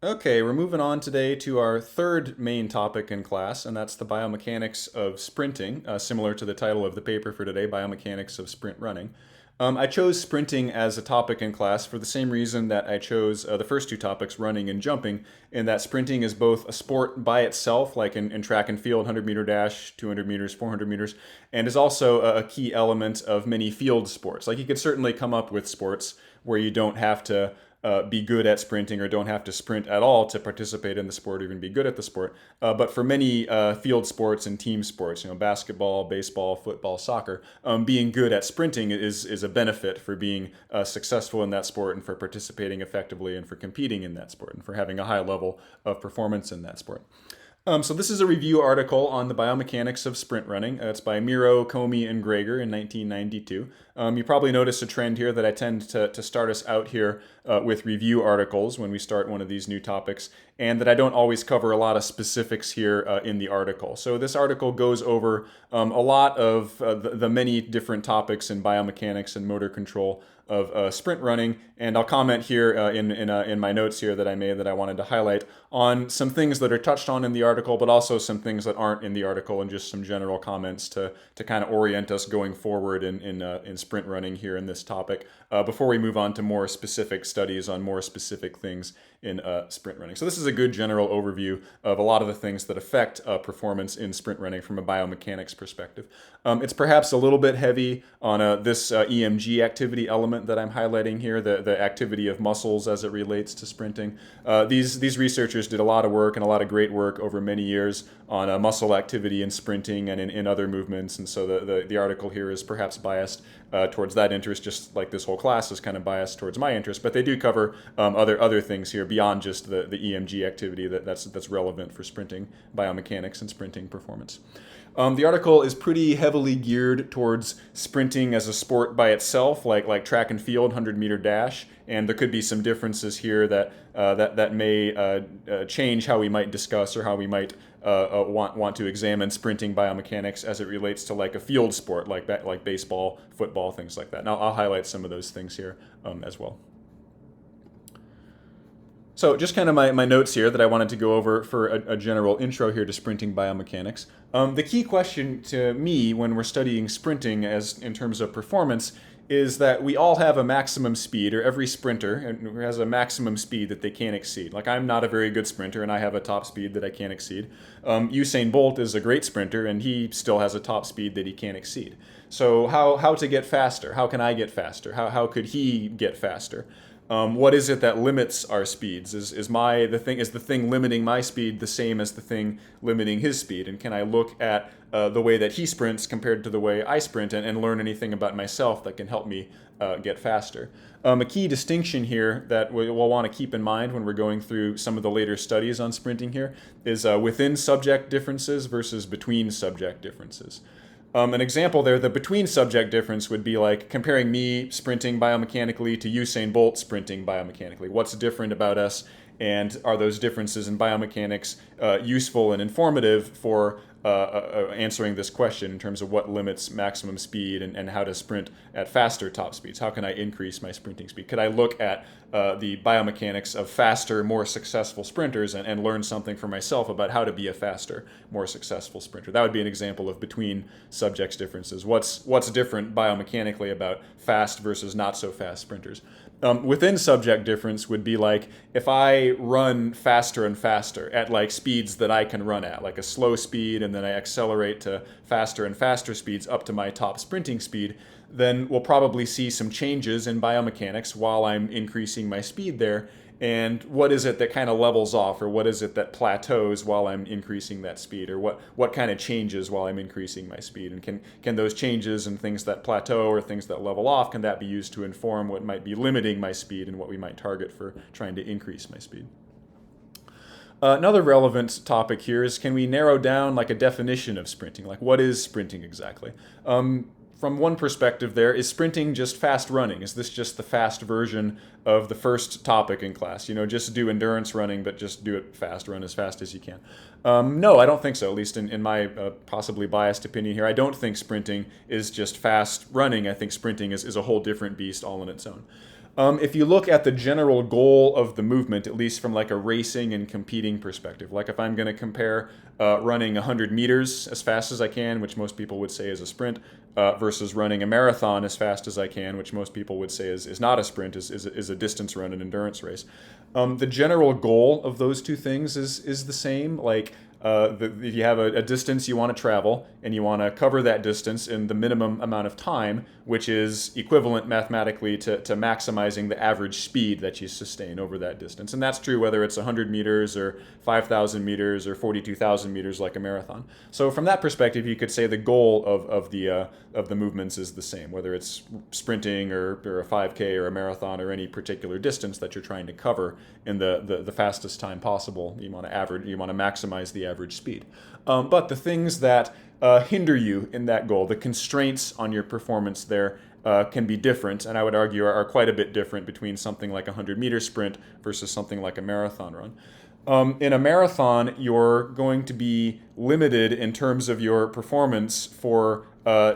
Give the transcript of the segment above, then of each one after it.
Okay, we're moving on today to our third main topic in class, and that's the biomechanics of sprinting, similar to the title of the paper for today, Biomechanics of Sprint Running. I chose sprinting as a topic in class for the same reason that I chose the first two topics, running and jumping, in that sprinting is both a sport by itself, like in track and field, 100-meter dash, 200 meters, 400 meters, and is also a key element of many field sports. Like you could certainly come up with sports where you don't have to be good at sprinting or don't have to sprint at all to participate in the sport or even be good at the sport. But for many field sports and team sports, basketball, baseball, football, soccer, being good at sprinting is a benefit for being successful in that sport and for participating effectively and for competing in that sport and for having a high level of performance in that sport. So this is a review article on the biomechanics of sprint running. It's by Mero, Comey, and Greger in 1992. You probably notice a trend here that I tend to start us out here with review articles when we start one of these new topics, and that I don't always cover a lot of specifics here in the article. So this article goes over a lot of the many different topics in biomechanics and motor control of sprint running, and I'll comment here in my notes here that I made that I wanted to highlight on some things that are touched on in the article, but also some things that aren't in the article, and just some general comments to kind of orient us going forward in sprint running here in this topic before we move on to more specific studies on more specific things in sprint running. So this is a good general overview of a lot of the things that affect performance in sprint running from a biomechanics perspective. It's perhaps a little bit heavy on this EMG activity element that I'm highlighting here, the activity of muscles as it relates to sprinting. These researchers did a lot of work and a lot of great work over many years on muscle activity in sprinting and in other movements, and so the article here is perhaps biased towards that interest, just like this whole class is kind of biased towards my interest. But they do cover other things here beyond just the EMG activity that's relevant for sprinting biomechanics and sprinting performance. The article is pretty heavily geared towards sprinting as a sport by itself, like track and field, 100-meter dash, and there could be some differences here that may change how we might discuss or how we might want to examine sprinting biomechanics as it relates to like a field sport, like baseball, football, things like that. Now I'll highlight some of those things here as well. So just kind of my notes here that I wanted to go over for a general intro here to sprinting biomechanics. The key question to me when we're studying sprinting as in terms of performance is that we all have a maximum speed, or every sprinter has a maximum speed that they can't exceed. Like I'm not a very good sprinter and I have a top speed that I can't exceed. Usain Bolt is a great sprinter and he still has a top speed that he can't exceed. So how to get faster? How can I get faster? How could he get faster? What is it that limits our speeds? Is the thing limiting my speed the same as the thing limiting his speed? And can I look at the way that he sprints compared to the way I sprint and learn anything about myself that can help me get faster? A key distinction here that we'll want to keep in mind when we're going through some of the later studies on sprinting here is within subject differences versus between subject differences. An example there, the between subject difference would be like comparing me sprinting biomechanically to Usain Bolt sprinting biomechanically. What's different about us, and are those differences in biomechanics useful and informative for answering this question in terms of what limits maximum speed and how to sprint at faster top speeds? How can I increase my sprinting speed? Could I look at the biomechanics of faster, more successful sprinters and learn something for myself about how to be a faster, more successful sprinter? That would be an example of between subjects differences. What's different biomechanically about fast versus not so fast sprinters? Within subject difference would be like if I run faster and faster at like speeds that I can run at, like a slow speed, and then I accelerate to faster and faster speeds up to my top sprinting speed, then we'll probably see some changes in biomechanics while I'm increasing my speed there. And what is it that kind of levels off, or what is it that plateaus while I'm increasing that speed, or what kind of changes while I'm increasing my speed? And can those changes and things that plateau or things that level off, can that be used to inform what might be limiting my speed and what we might target for trying to increase my speed? Another relevant topic here is, can we narrow down like a definition of sprinting? Like what is sprinting exactly? From one perspective there, is sprinting just fast running? Is this just the fast version of the first topic in class? Just do endurance running, but just do it fast, run as fast as you can. No, I don't think so, at least in my possibly biased opinion here. I don't think sprinting is just fast running. I think sprinting is a whole different beast all on its own. If you look at the general goal of the movement, at least from like a racing and competing perspective, like if I'm going to compare running 100 meters as fast as I can, which most people would say is a sprint, versus running a marathon as fast as I can, which most people would say is not a sprint, is a distance run, an endurance race. The general goal of those two things is the same. Like if you have a distance you want to travel and you want to cover that distance in the minimum amount of time, which is equivalent mathematically to maximizing the average speed that you sustain over that distance. And that's true whether it's 100 meters or 5,000 meters or 42,000 meters like a marathon. So from that perspective, you could say the goal of the movements is the same, whether it's sprinting or a 5K or a marathon or any particular distance that you're trying to cover in the fastest time possible. You want to maximize the average speed. But the things that hinder you in that goal, the constraints on your performance there can be different, and I would argue are quite a bit different between something like a 100-meter sprint versus something like a marathon run. In a marathon, you're going to be limited in terms of your performance for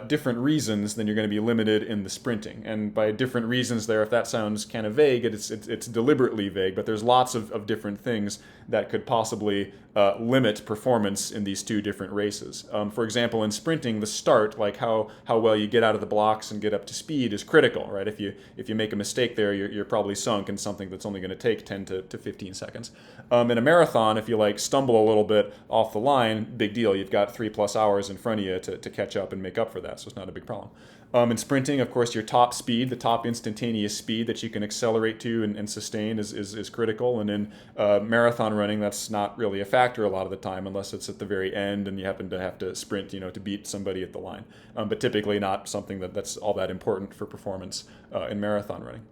different reasons than you're going to be limited in the sprinting. And by different reasons there, if that sounds kind of vague, it's deliberately vague, but there's lots of different things that could possibly limit performance in these two different races. For example, in sprinting, the start, like how well you get out of the blocks and get up to speed, is critical, right? If you make a mistake there, you're probably sunk in something that's only going to take 10 to 15 seconds. In a marathon, if you like stumble a little bit off the line, big deal. You've got 3+ hours in front of you to catch up and make up for that, so it's not a big problem. In sprinting, of course, your top speed, the top instantaneous speed that you can accelerate to and sustain is critical. And in marathon running, that's not really a factor a lot of the time, unless it's at the very end and you happen to have to sprint, to beat somebody at the line. But typically not something that's all that important for performance in marathon running.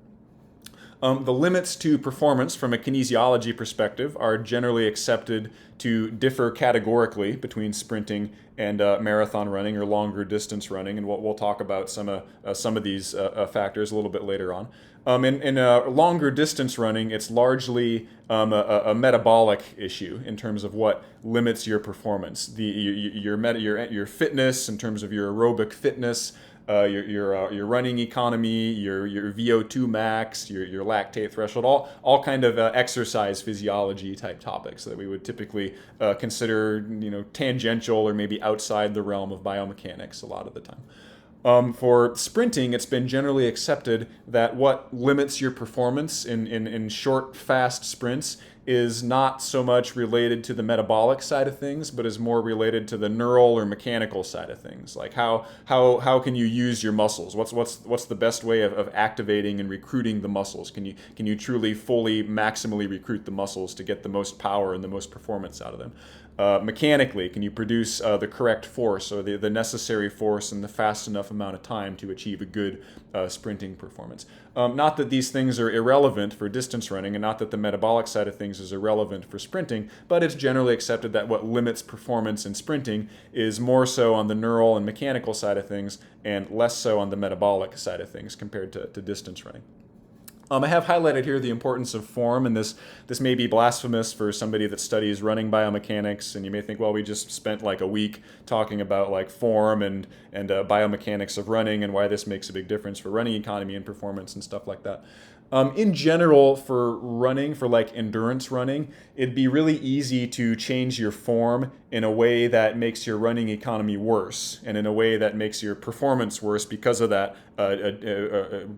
The limits to performance from a kinesiology perspective are generally accepted to differ categorically between sprinting and marathon running or longer distance running, and we'll talk about some of these factors a little bit later on. In longer distance running, it's largely a metabolic issue in terms of what limits your performance. Your fitness, in terms of your aerobic fitness, your running economy, your VO2 max, your lactate threshold, all kind of exercise physiology type topics that we would typically consider tangential or maybe outside the realm of biomechanics a lot of the time. For sprinting, it's been generally accepted that what limits your performance in short, fast sprints is not so much related to the metabolic side of things, but is more related to the neural or mechanical side of things. Like how can you use your muscles? What's the best way of activating and recruiting the muscles? Can you truly, fully, maximally recruit the muscles to get the most power and the most performance out of them? Mechanically, can you produce the correct force or the necessary force in the fast enough amount of time to achieve a good sprinting performance? Not that these things are irrelevant for distance running, and not that the metabolic side of things is irrelevant for sprinting, but it's generally accepted that what limits performance in sprinting is more so on the neural and mechanical side of things and less so on the metabolic side of things compared to distance running. I have highlighted here the importance of form, and this may be blasphemous for somebody that studies running biomechanics, and you may think, well, we just spent like a week talking about like form and biomechanics of running and why this makes a big difference for running economy and performance and stuff like that. In general, for running, for like endurance running, it'd be really easy to change your form in a way that makes your running economy worse and in a way that makes your performance worse because of that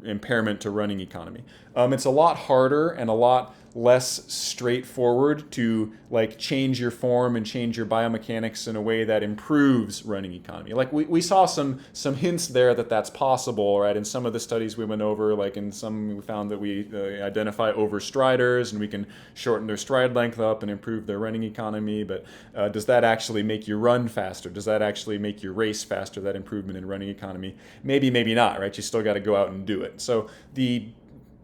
impairment to running economy. It's a lot harder and a lot less straightforward to like change your form and change your biomechanics in a way that improves running economy. Like we saw some hints there that's possible, right? In some of the studies we went over, like in some we found that we identify overstriders and we can shorten their stride length up and improve their running economy. But does that actually make you run faster? Does that actually make you race faster, that improvement in running economy? Maybe, maybe not, right? You still got to go out and do it. So the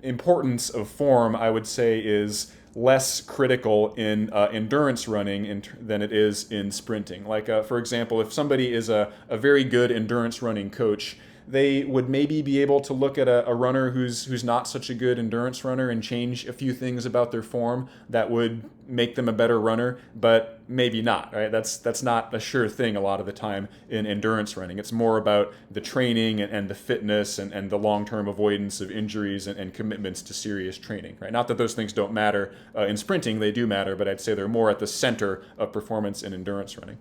importance of form, I would say, is less critical in endurance running than it is in sprinting. Like, for example, if somebody is a very good endurance running coach, they would maybe be able to look at a runner who's not such a good endurance runner and change a few things about their form that would make them a better runner, but maybe not, right? That's not a sure thing a lot of the time in endurance running. It's more about the training and the fitness and the long-term avoidance of injuries and commitments to serious training, right? Not that those things don't matter in sprinting, they do matter, but I'd say they're more at the center of performance in endurance running.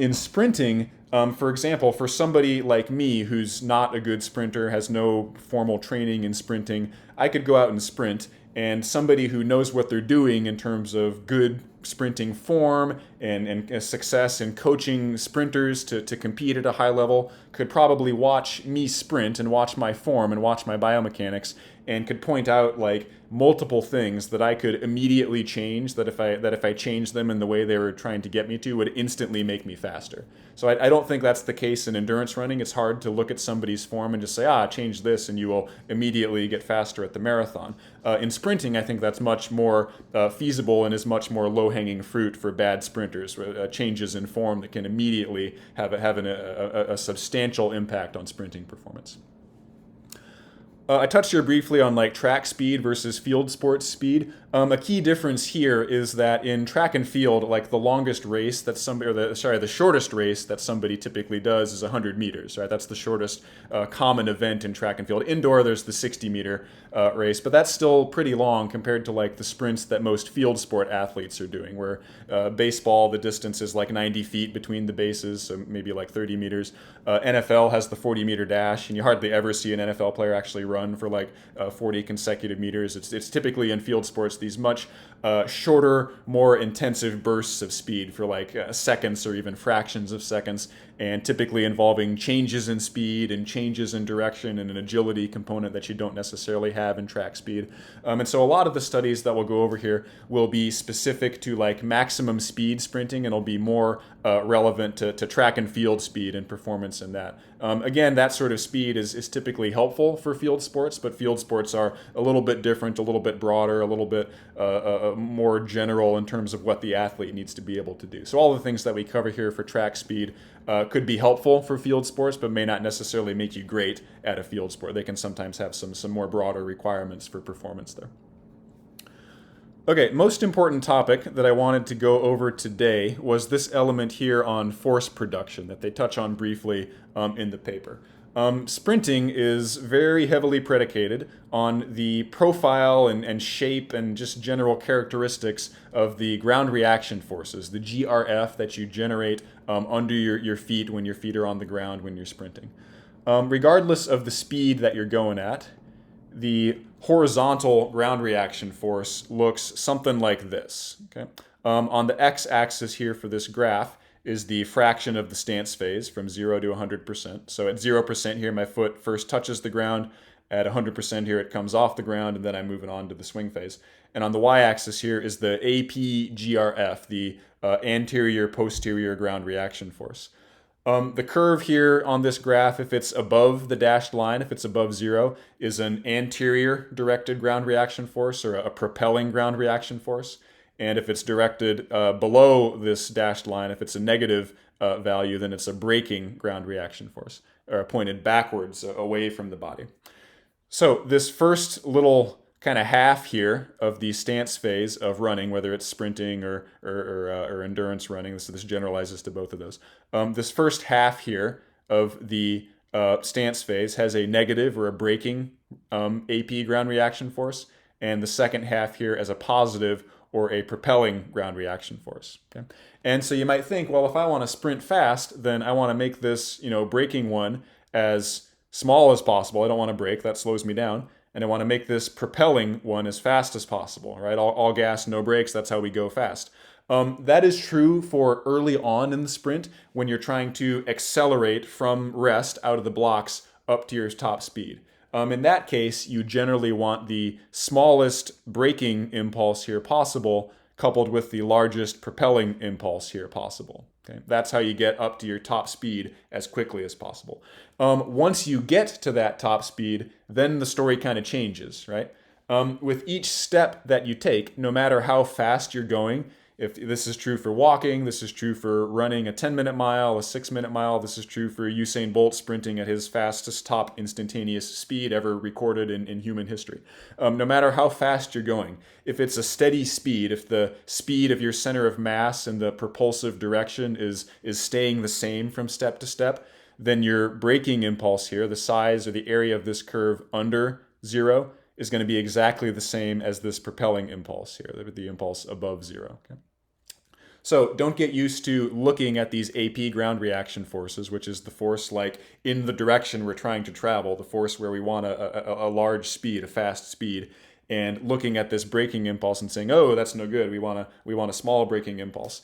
In sprinting, for example, for somebody like me who's not a good sprinter, has no formal training in sprinting, I could go out and sprint, and somebody who knows what they're doing in terms of good sprinting form and success in coaching sprinters to compete at a high level could probably watch me sprint and watch my form and watch my biomechanics and could point out like multiple things that I could immediately change, that if I changed them in the way they were trying to get me to would instantly make me faster. So I don't think that's the case in endurance running. It's hard to look at somebody's form and just say, change this and you will immediately get faster at the marathon. In sprinting, I think that's much more feasible and is much more low-hanging fruit for bad sprinters, changes in form that can immediately have a substantial impact on sprinting performance. I touched here briefly on like track speed versus field sports speed. A key difference here is that in track and field, like the longest race that somebody, the shortest race that somebody typically does is 100 meters, right? That's the shortest common event in track and field. Indoor, there's the 60-meter race, but that's still pretty long compared to like the sprints that most field sport athletes are doing, where baseball, the distance is like 90 feet between the bases, so maybe like 30 meters. NFL has the 40-meter dash, and you hardly ever see an NFL player actually run for like 40 consecutive meters. It's typically in field sports these much shorter, more intensive bursts of speed for like seconds or even fractions of seconds, and typically involving changes in speed and changes in direction and an agility component that you don't necessarily have in track speed. And so a lot of the studies that we'll go over here will be specific to like maximum speed sprinting, and it'll be more relevant to track and field speed and performance in that. Again, that sort of speed is typically helpful for field sports, but field sports are a little bit different, a little bit broader, a little bit more general in terms of what the athlete needs to be able to do. So all the things that we cover here for track speed could be helpful for field sports, but may not necessarily make you great at a field sport. They can sometimes have some more broader requirements for performance there. Okay, most important topic that I wanted to go over today was this element here on force production that they touch on briefly in the paper. Sprinting is very heavily predicated on the profile and shape and just general characteristics of the ground reaction forces, the GRF that you generate under your feet when your feet are on the ground when you're sprinting. Regardless of the speed that you're going at, the horizontal ground reaction force looks something like this. Okay? On the x-axis here for this graph is the fraction of the stance phase from 0 to 100%. So at 0% here, my foot first touches the ground. At 100% here, it comes off the ground, and then I'm moving on to the swing phase. And on the y-axis here is the APGRF, the anterior-posterior ground reaction force. The curve here on this graph, if it's above the dashed line, if it's above 0, is an anterior directed ground reaction force or a propelling ground reaction force. And if it's directed below this dashed line, if it's a negative value, then it's a braking ground reaction force, or pointed backwards away from the body. So this first little kind of half here of the stance phase of running, whether it's sprinting or endurance running, this generalizes to both of those. This first half here of the stance phase has a negative or a braking AP ground reaction force, and the second half here as a positive or a propelling ground reaction force. Okay? And so you might think, well, if I want to sprint fast, then I want to make this, braking one as small as possible. I don't want to brake, that slows me down. And I want to make this propelling one as fast as possible, right? All gas, no brakes, that's how we go fast. That is true for early on in the sprint when you're trying to accelerate from rest out of the blocks up to your top speed. In that case, you generally want the smallest braking impulse here possible coupled with the largest propelling impulse here possible. Okay? That's how you get up to your top speed as quickly as possible. Once you get to that top speed, then the story kind of changes, right? With each step that you take, no matter how fast you're going, If this is true for walking, this is true for running a 10-minute mile, a 6-minute mile. This is true for Usain Bolt sprinting at his fastest top instantaneous speed ever recorded in human history. No matter how fast you're going, if it's a steady speed, if the speed of your center of mass and the propulsive direction is staying the same from step to step, then your braking impulse here, the size or the area of this curve under 0, is going to be exactly the same as this propelling impulse here, the impulse above 0. Okay? So don't get used to looking at these AP ground reaction forces, which is the force like in the direction we're trying to travel, the force where we want a large speed, a fast speed, and looking at this braking impulse and saying, oh, that's no good, we want a small braking impulse.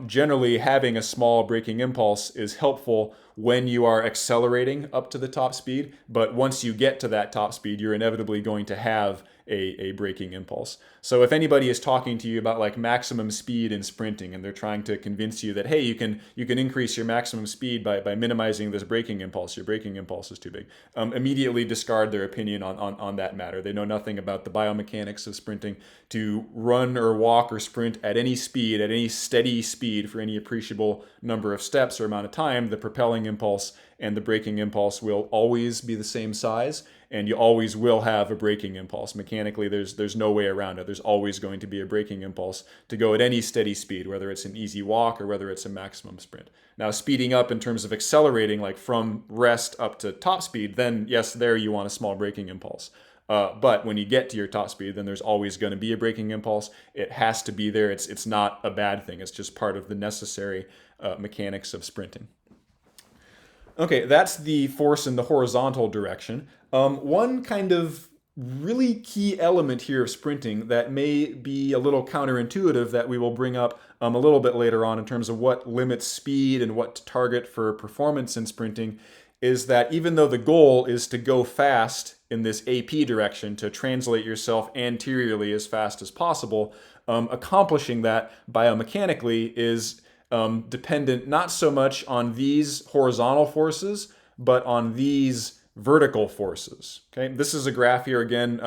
Generally, having a small braking impulse is helpful when you are accelerating up to the top speed, but once you get to that top speed, you're inevitably going to have a braking impulse. So if anybody is talking to you about like maximum speed in sprinting and they're trying to convince you that, hey, you can increase your maximum speed by minimizing this braking impulse, your braking impulse is too big, immediately discard their opinion on that matter. They know nothing about the biomechanics of sprinting. To run or walk or sprint at any speed, at any steady speed for any appreciable number of steps or amount of time, the propelling impulse and the braking impulse will always be the same size, and you always will have a braking impulse. Mechanically, there's no way around it. There's always going to be a braking impulse to go at any steady speed, whether it's an easy walk or whether it's a maximum sprint. Now, speeding up in terms of accelerating, like from rest up to top speed, then yes, there you want a small braking impulse. But when you get to your top speed, then there's always going to be a braking impulse. It has to be there. It's not a bad thing. It's just part of the necessary mechanics of sprinting. Okay, that's the force in the horizontal direction. One kind of really key element here of sprinting that may be a little counterintuitive that we will bring up a little bit later on in terms of what limits speed and what to target for performance in sprinting is that even though the goal is to go fast in this AP direction, to translate yourself anteriorly as fast as possible, accomplishing that biomechanically is dependent not so much on these horizontal forces, but on these vertical forces. Okay, this is a graph here again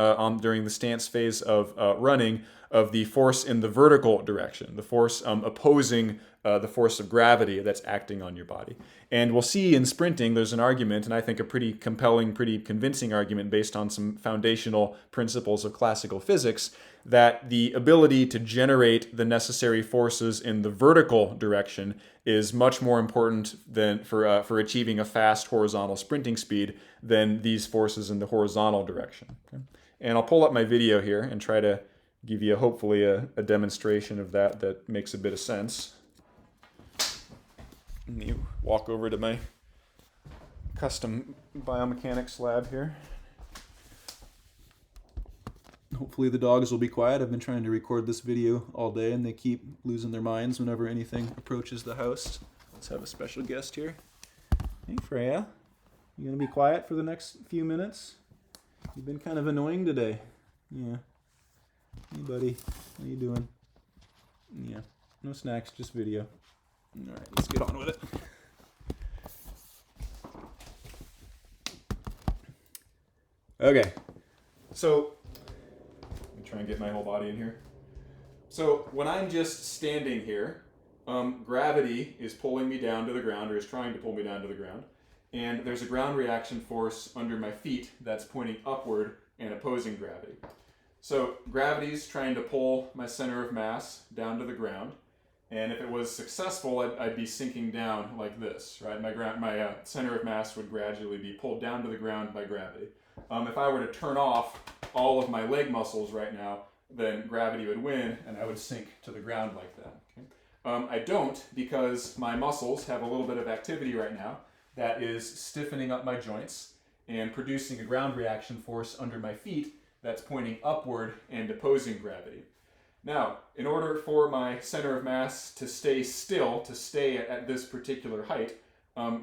during the stance phase of running of the force in the vertical direction, the force opposing the force of gravity that's acting on your body. And we'll see in sprinting there's an argument, and I think a pretty compelling, pretty convincing argument based on some foundational principles of classical physics, that the ability to generate the necessary forces in the vertical direction is much more important than for achieving a fast horizontal sprinting speed than these forces in the horizontal direction. Okay? And I'll pull up my video here and try to give you hopefully a demonstration of that makes a bit of sense. Let me walk over to my custom biomechanics lab here. Hopefully the dogs will be quiet. I've been trying to record this video all day and they keep losing their minds whenever anything approaches the house. Let's have a special guest here. Hey Freya, you gonna be quiet for the next few minutes? You've been kind of annoying today. Yeah. Hey buddy, how you doing? Yeah, no snacks, just video. All right, let's get on with it. Okay, so let me try and get my whole body in here. So when I'm just standing here, gravity is pulling me down to the ground, or is trying to pull me down to the ground, and there's a ground reaction force under my feet that's pointing upward and opposing gravity. So gravity's trying to pull my center of mass down to the ground. And if it was successful, I'd be sinking down like this, right? My center of mass would gradually be pulled down to the ground by gravity. If I were to turn off all of my leg muscles right now, then gravity would win and I would sink to the ground like that. Okay? I don't, because my muscles have a little bit of activity right now that is stiffening up my joints and producing a ground reaction force under my feet that's pointing upward and opposing gravity. Now, in order for my center of mass to stay still, to stay at this particular height,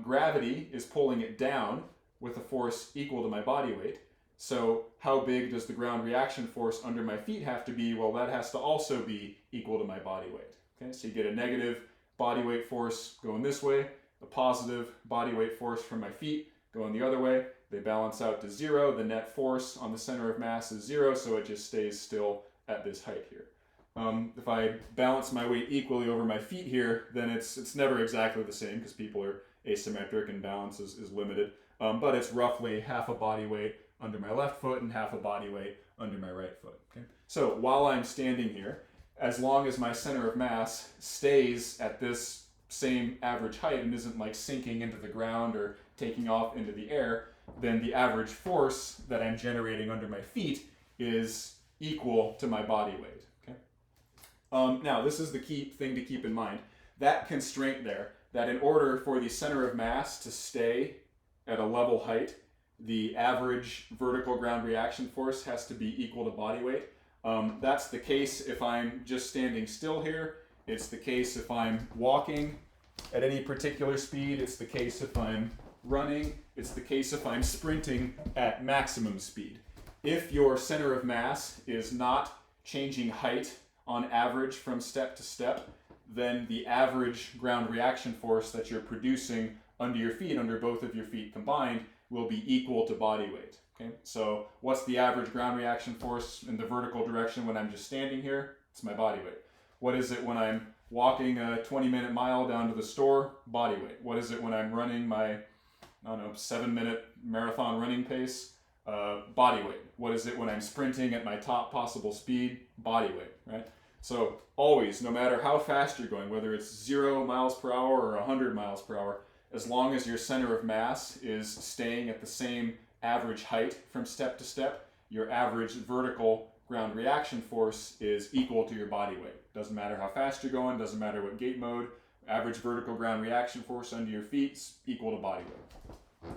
gravity is pulling it down with a force equal to my body weight. So how big does the ground reaction force under my feet have to be? Well, that has to also be equal to my body weight. Okay, so you get a negative body weight force going this way, a positive body weight force from my feet going the other way. They balance out to 0. The net force on the center of mass is 0, so it just stays still at this height here. If I balance my weight equally over my feet here, then it's never exactly the same because people are asymmetric and balance is limited. But it's roughly half a body weight under my left foot and half a body weight under my right foot. Okay? So while I'm standing here, as long as my center of mass stays at this same average height and isn't like sinking into the ground or taking off into the air, then the average force that I'm generating under my feet is equal to my body weight. Okay? Now, this is the key thing to keep in mind. That constraint there, that in order for the center of mass to stay at a level height, the average vertical ground reaction force has to be equal to body weight. That's the case if I'm just standing still here. It's the case if I'm walking at any particular speed. It's the case if I'm running. It's the case if I'm sprinting at maximum speed. If your center of mass is not changing height on average from step to step, then the average ground reaction force that you're producing under your feet, under both of your feet combined, will be equal to body weight. Okay? So what's the average ground reaction force in the vertical direction when I'm just standing here? It's my body weight. What is it when I'm walking a 20-minute mile down to the store? Body weight. What is it when I'm running my 7-minute marathon running pace? Body weight. What is it when I'm sprinting at my top possible speed? Body weight, right? So always, no matter how fast you're going, whether it's 0 miles per hour or 100 miles per hour, as long as your center of mass is staying at the same average height from step to step, your average vertical ground reaction force is equal to your body weight. Doesn't matter how fast you're going, doesn't matter what gait mode, average vertical ground reaction force under your feet is equal to body weight.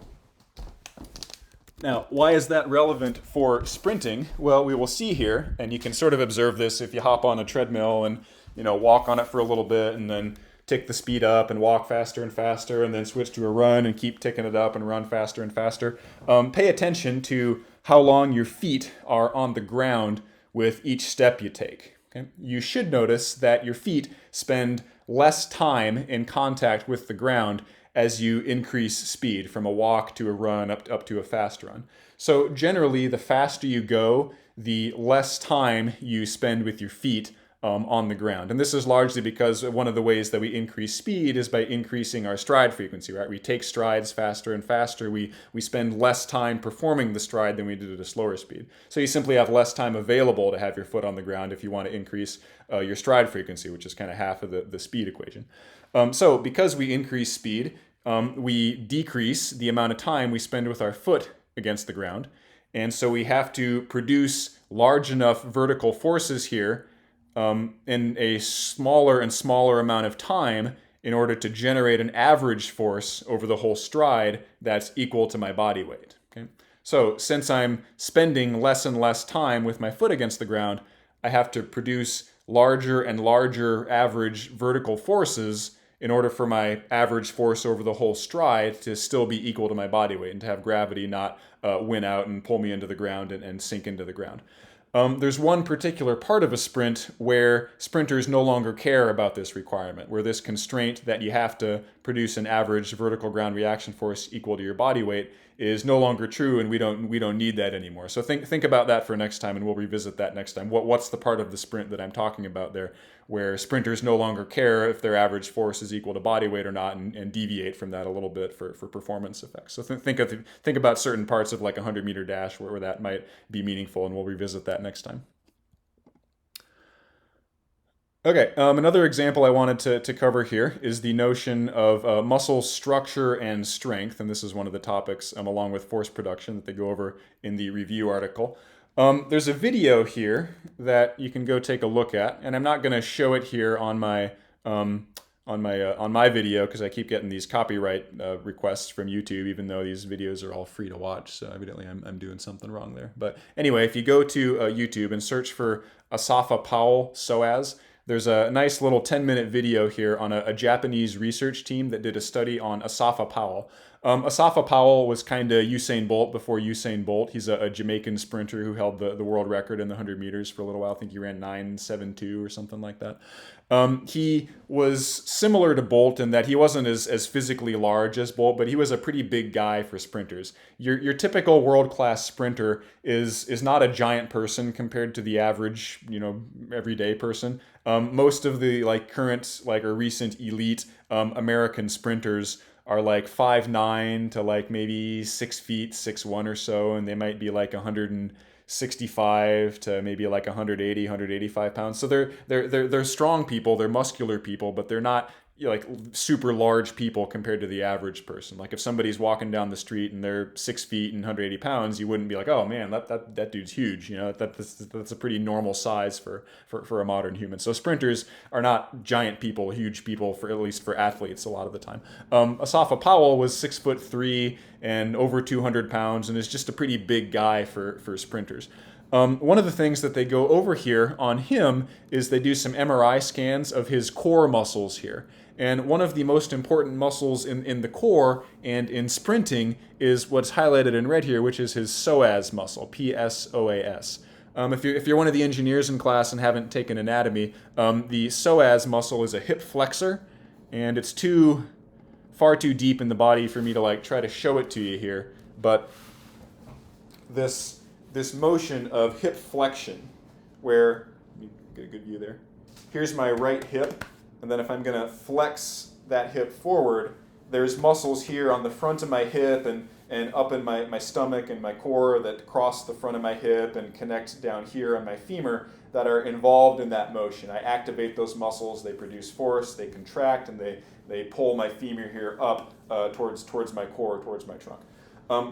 Now, why is that relevant for sprinting? Well, we will see here, and you can sort of observe this if you hop on a treadmill and walk on it for a little bit and then tick the speed up and walk faster and faster and then switch to a run and keep ticking it up and run faster and faster. Pay attention to how long your feet are on the ground with each step you take. Okay? You should notice that your feet spend less time in contact with the ground as you increase speed from a walk to a run up to a fast run. So generally, the faster you go, the less time you spend with your feet on the ground. And this is largely because one of the ways that we increase speed is by increasing our stride frequency, right? We take strides faster and faster. We spend less time performing the stride than we did at a slower speed. So you simply have less time available to have your foot on the ground if you want to increase your stride frequency, which is kind of half of the speed equation. So because we increase speed, we decrease the amount of time we spend with our foot against the ground. And so we have to produce large enough vertical forces here in a smaller and smaller amount of time in order to generate an average force over the whole stride that's equal to my body weight. Okay? So since I'm spending less and less time with my foot against the ground, I have to produce larger and larger average vertical forces in order for my average force over the whole stride to still be equal to my body weight and to have gravity not win out and pull me into the ground and sink into the ground. There's one particular part of a sprint where sprinters no longer care about this requirement, where this constraint that you have to produce an average vertical ground reaction force equal to your body weight is no longer true, and we don't need that anymore. So think about that for next time, and we'll revisit that next time. What's the part of the sprint that I'm talking about there, where sprinters no longer care if their average force is equal to body weight or not, and deviate from that a little bit for performance effects. So think about certain parts of like a 100-meter dash where that might be meaningful, and we'll revisit that next time. Okay, another example I wanted to cover here is the notion of muscle structure and strength, and this is one of the topics along with force production that they go over in the review article. There's a video here that you can go take a look at, and I'm not going to show it here on my video because I keep getting these copyright requests from YouTube, even though these videos are all free to watch. So evidently I'm doing something wrong there. But anyway, if you go to YouTube and search for Asafa Powell Psoas, there's a nice little 10-minute video here on a Japanese research team that did a study on Asafa Powell. Asafa Powell was kind of Usain Bolt before Usain Bolt. He's a Jamaican sprinter who held the world record in the 100 meters for a little while. I think he ran 9:72 or something like that. He was similar to Bolt in that he wasn't as physically large as Bolt, but he was a pretty big guy for sprinters. Your typical world-class sprinter is not a giant person compared to the average, everyday person. Most of the current or recent elite American sprinters are like 5'9" to maybe 6 feet, 6'1" or so, and they might be 165 to maybe 180, 185 pounds. So they're strong people, they're muscular people, but they're not super large people compared to the average person. Like if somebody's walking down the street and they're 6 feet and 180 pounds, you wouldn't be like, oh man, that dude's huge. That's a pretty normal size for a modern human. So sprinters are not giant people, huge people, at least for athletes a lot of the time. Asafa Powell was 6'3" and over 200 pounds and is just a pretty big guy for sprinters. One of the things that they go over here on him is they do some MRI scans of his core muscles here. And one of the most important muscles in the core and in sprinting is what's highlighted in red here, which is his psoas muscle, Psoas. If you're one of the engineers in class and haven't taken anatomy, the psoas muscle is a hip flexor, and it's far too deep in the body for me to try to show it to you here. But this motion of hip flexion, where, let me get a good view there. Here's my right hip, and then if I'm going to flex that hip forward, there's muscles here on the front of my hip and up in my stomach and my core that cross the front of my hip and connect down here on my femur that are involved in that motion. I activate those muscles, they produce force, they contract, and they pull my femur here up towards my core, towards my trunk.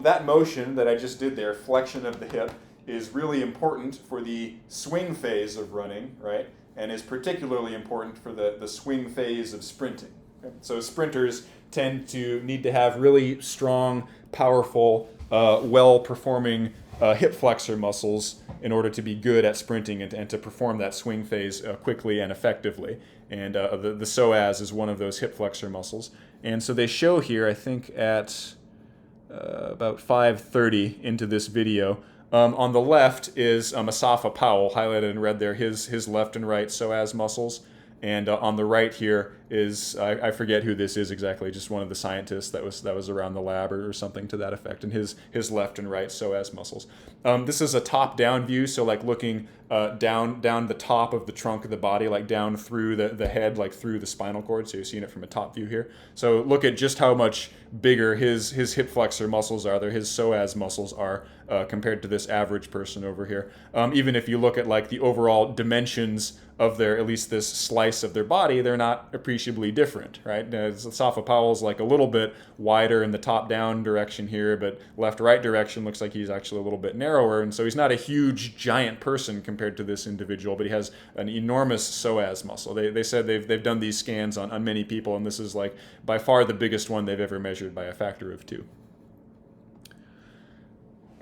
That motion that I just did there, flexion of the hip, is really important for the swing phase of running, right? And is particularly important for the swing phase of sprinting. Okay? So sprinters tend to need to have really strong, powerful, well-performing hip flexor muscles in order to be good at sprinting and to perform that swing phase quickly and effectively. And the psoas is one of those hip flexor muscles. And so they show here, I think at about 5:30 into this video. On the left is Asafa Powell, highlighted in red there, his left and right psoas muscles. And on the right here is, I forget who this is exactly, just one of the scientists that was around the lab or something to that effect, and his left and right psoas muscles. This is a top-down view, so looking down the top of the trunk of the body, down through the head, through the spinal cord, so you're seeing it from a top view here. So look at just how much bigger his hip flexor muscles are, his psoas muscles are, compared to this average person over here. Even if you look at the overall dimensions of at least this slice of their body, they're not appreciably different, right? Asafa Powell's a little bit wider in the top-down direction here, but left-right direction looks like he's actually a little bit narrower, and so he's not a huge, giant person compared to this individual, but he has an enormous psoas muscle. They said they've done these scans on many people, and this is by far the biggest one they've ever measured by a factor of 2.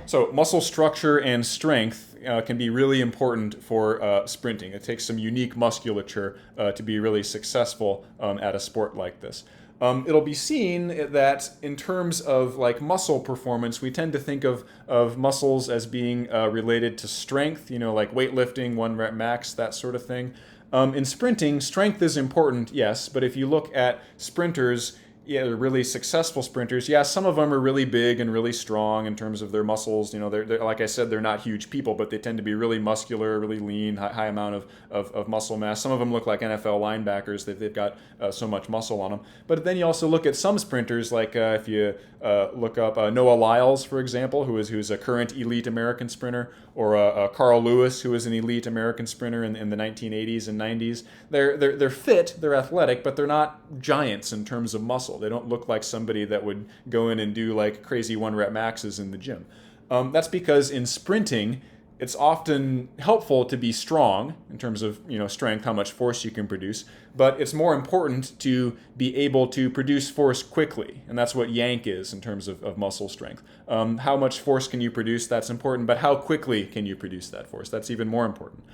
So muscle structure and strength can be really important for sprinting. It takes some unique musculature to be really successful at a sport like this. It'll be seen that in terms of muscle performance, we tend to think of muscles as being related to strength, weightlifting, 1 rep max, that sort of thing. In sprinting, strength is important, yes, but if you look at sprinters, they're really successful sprinters. Yeah, some of them are really big and really strong in terms of their muscles. They're like I said, they're not huge people, but they tend to be really muscular, really lean, high amount of muscle mass. Some of them look like NFL linebackers. They've got so much muscle on them. But then you also look at some sprinters, if you look up Noah Lyles, for example, who's a current elite American sprinter, or Carl Lewis, who was an elite American sprinter in the 1980s and 90s. They're fit, they're athletic, but they're not giants in terms of muscle. They don't look like somebody that would go in and do crazy 1 rep maxes in the gym. That's because in sprinting, it's often helpful to be strong in terms of strength, how much force you can produce, but it's more important to be able to produce force quickly, and that's what yank is in terms of muscle strength. How much force can you produce? That's important, but how quickly can you produce that force? That's even more important.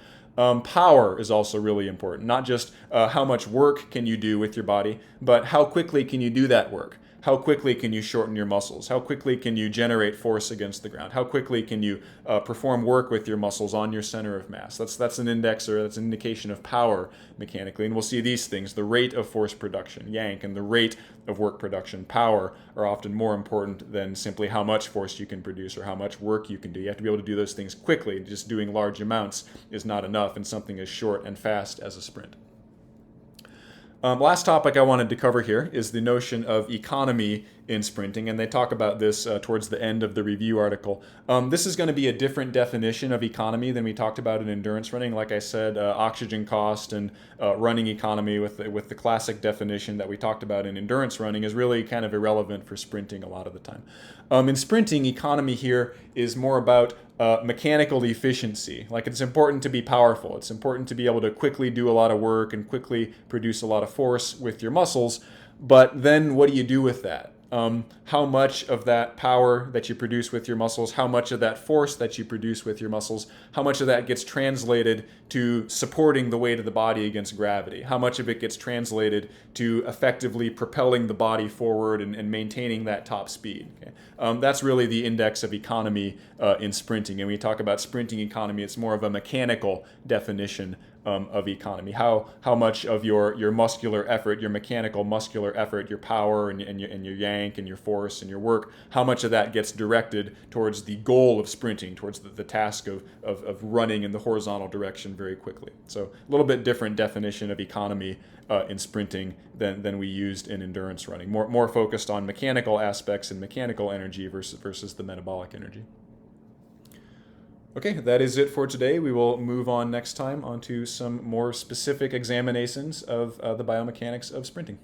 Power is also really important, not just how much work can you do with your body, but how quickly can you do that work. how quickly can you shorten your muscles? How quickly can you generate force against the ground? How quickly can you perform work with your muscles on your center of mass? That's an index, or that's an indication of power mechanically. And we'll see these things: the rate of force production, yank, and the rate of work production, power, are often more important than simply how much force you can produce or how much work you can do. You have to be able to do those things quickly. Just doing large amounts is not enough in something as short and fast as a sprint. Last topic I wanted to cover here is the notion of economy in sprinting, and they talk about this towards the end of the review article. This is going to be a different definition of economy than we talked about in endurance running. Like I said, oxygen cost and running economy with the classic definition that we talked about in endurance running is really kind of irrelevant for sprinting a lot of the time. In sprinting, economy here is more about mechanical efficiency. Like, it's important to be powerful. It's important to be able to quickly do a lot of work and quickly produce a lot of force with your muscles. But then what do you do with that? How much of that power that you produce with your muscles, how much of that force that you produce with your muscles, how much of that gets translated to supporting the weight of the body against gravity? How much of it gets translated to effectively propelling the body forward and maintaining that top speed? Okay? That's really the index of economy in sprinting. And when we talk about sprinting economy, it's more of a mechanical definition of economy. How much of your muscular effort, your mechanical muscular effort, your power and your yank and your force and your work, how much of that gets directed towards the goal of sprinting, towards the task of running in the horizontal direction very quickly. So a little bit different definition of economy in sprinting than we used in endurance running. More focused on mechanical aspects and mechanical energy versus the metabolic energy. Okay, that is it for today. We will move on next time onto some more specific examinations of the biomechanics of sprinting.